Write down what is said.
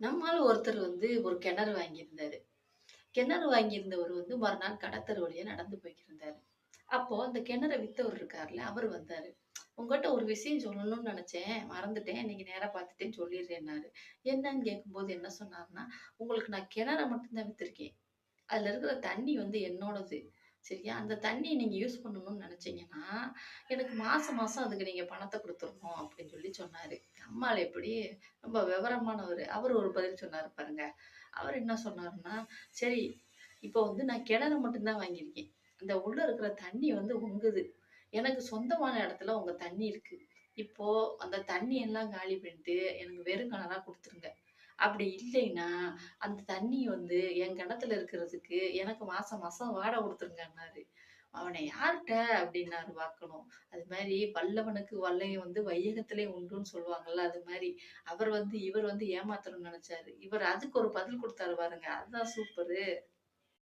நம்மால ஒருத்தர் வந்து ஒரு கிணறு வாங்கியிருந்தாரு. கிணறு வாங்கியிருந்தவர் வந்து மறுநாள் கடத்தெரு வழியா நடந்து போய்க்கிருந்தாரு. அப்போ அந்த கிணற வித்தவர் இருக்கார்ல, அவரு வந்தாரு. "உங்கட்ட ஒரு விஷயம் சொல்லணும்னு நெனச்சேன். மறந்துட்டேன். இன்னைக்கு நேரா பார்த்துட்டேன்னு சொல்லிர்றேன்னாரு." என்னன்னு கேட்கும்போது என்ன சொன்னாருன்னா, "உங்களுக்கு நான் கிணற மட்டும் தான் வித்திருக்கேன். அதுல இருக்கிற தண்ணி வந்து என்னோடது. சரியா? அந்த தண்ணிய நீங்க யூஸ் பண்ணணும்னு நெனச்சீங்கன்னா, எனக்கு மாசம் மாசம் அதுக்கு நீங்க பணத்த குடுத்துறணும்." அப்படின்னு சொல்லி சொன்னாரு. நம்மாளு எப்படி ரொம்ப விவரமானவரு. அவரு ஒரு பதில் சொன்னாரு பாருங்க. அவரு என்ன சொன்னாருன்னா, "சரி, இப்போ வந்து நான் கிணறு மட்டும் தான் வாங்கியிருக்கேன். அந்த உள்ள இருக்கிற தண்ணி வந்து உங்களுது. எனக்கு சொந்தமான இடத்துல உங்க தண்ணி இருக்கு. இப்போ அந்த தண்ணி எல்லாம் காலி பண்ணிட்டு எனக்கு வெறும் கிணறா குடுத்துருங்க. அப்படி இல்லைன்னா, அந்த தண்ணி வந்து என் கிணத்துல இருக்கிறதுக்கு எனக்கு மாசம் மாசம் வாடகை குடுத்துருங்கன்னாரு." அவன யார்ட்ட அப்படின்னாரு பார்க்கணும். அது மாரி "வல்லவனுக்கு வல்லையம் வந்து வையகத்திலே உண்டுன்னு" சொல்லுவாங்கல்ல, அது மாரி. இவர் வந்து ஏமாத்தணும்னு நெனச்சாரு. இவர் அதுக்கு ஒரு பதில் குடுத்தாரு பாருங்க. அதுதான் சூப்பரு.